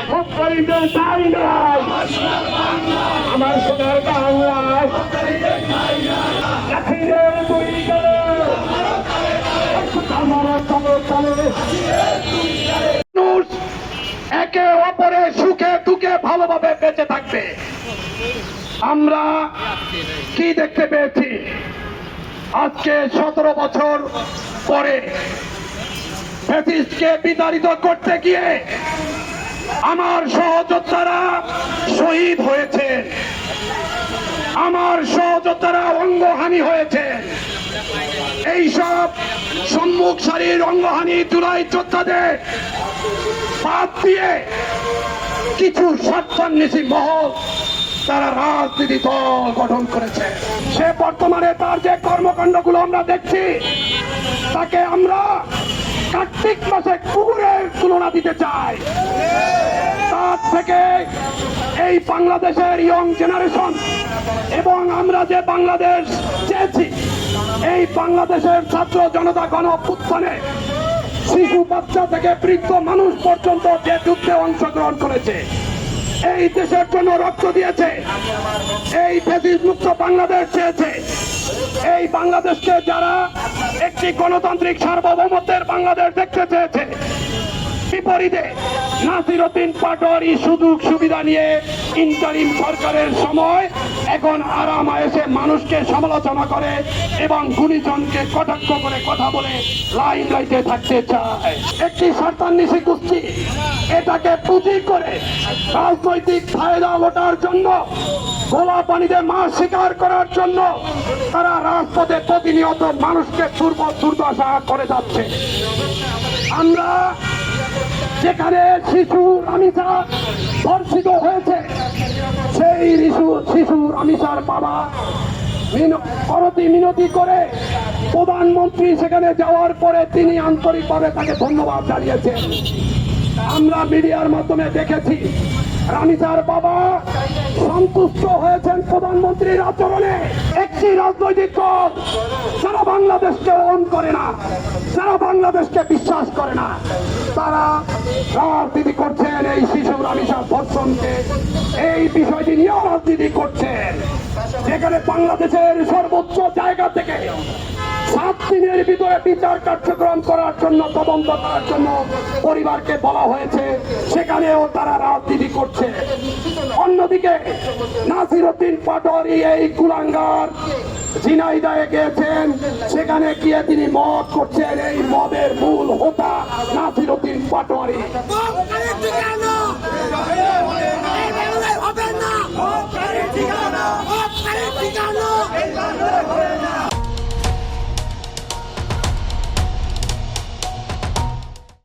খুব করিতে চাই নাই আমার সোনার বাংলায় জাতির দুই গেলে আমার তলে তলে মানুষ একে অপরের সুখে দুঃখে ভালোভাবে বেঁচে থাকবে। আমরা কি দেখতে পেয়েছি আজকে 17 বছর পরে ফ্যাসিস্টকে বিতাড়িত করতে গিয়ে আমার সহযোদ্ধারা শহীদ হয়েছে, আমার সহযোদ্ধারা অঙ্গহানি হয়েছে। এইসব সম্মুখ সারির অঙ্গহানি জুলাই যোদ্ধাদের বাদ দিয়ে কিছু স্বার্থান্বেষী মহল তারা রাজনীতি দল গঠন করেছে। সে বর্তমানে তার যে কর্মকাণ্ডগুলো আমরা দেখছি তাকে আমরা কার্তিক মাসে কুকুরের তুলনা দিতে চাই। তার থেকে এই বাংলাদেশের ইয়ং জেনারেশন এবং আমরা যে বাংলাদেশ চেয়েছি, এই বাংলাদেশের ছাত্র জনতা গণ অভ্যুত্থানে শিশু বাচ্চা থেকে বৃদ্ধ মানুষ পর্যন্ত যে যুদ্ধে অংশগ্রহণ করেছে, এই দেশের জন্য রক্ত দিয়েছে, এই ফ্যাসিস্ট মুক্ত বাংলাদেশ চেয়েছে, এই বাংলাদেশকে যারা একটি গণতান্ত্রিক সার্বভৌমত্বের বাংলাদেশ দেখতে চেয়েছে, বিপরীতে নাসির উদ্দিন পাটোয়ারি সুযোগ সুবিধা নিয়ে ইন্টারিম সরকারের সময় এখন আরাম আয়েসে মানুষকে সমালোচনা করে এবং গুণীজনকে কটাক্ষ করে কথা বলে লাইন লাইটে থাকতে চায়। একটি স্বার্থান্বেষী গোষ্ঠী এটাকে পুঁজি করে রাজনৈতিক ফায়দা ওঠার জন্য, গোলা পানিতে মাছ শিকার করার জন্য তারা রাজপথে প্রতিনিয়ত মানুষকে দুর্দশা করে যাচ্ছে। আমরা যেখানে শিশু রামিসা ধর্ষিত হয়েছে, সেই শিশু রামিসার বাবা করতি মিনতি করে প্রধানমন্ত্রী সেখানে যাওয়ার পরে তিনি আন্তরিকভাবে তাকে ধন্যবাদ জানিয়েছেন। আমরা মিডিয়ার মাধ্যমে দেখেছি রামিসার বাবা সন্তুষ্ট হয়েছেন প্রধানমন্ত্রীর আচরণে। একটি রাজনৈতিক দল যারা বাংলাদেশকে ওন করে না, যারা বাংলাদেশকে বিশ্বাস করে না, তারা রাজনীতি করছেন এই শিশু রামিসার ধর্ষণকে, এই বিষয়টি নিয়ে রাজনীতি করছেন। যেখানে বাংলাদেশের সর্বোচ্চ জায়গা থেকে 7 দিনের ভিতরে বিচার কার্যক্রম করার জন্য, তদন্ত করার জন্য পরিবারকে বলা হয়েছে, সেখানেও তারা রাজনীতি করছে। অন্যদিকে নাসির উদ্দিন পাটোয়ারি এই কুলাঙ্গার ঝিনাইদহে গিয়েছেন, সেখানে গিয়ে তিনি মদ করছেন। এই মদের মূল হোতা নাসির উদ্দিন পাটোয়ারি।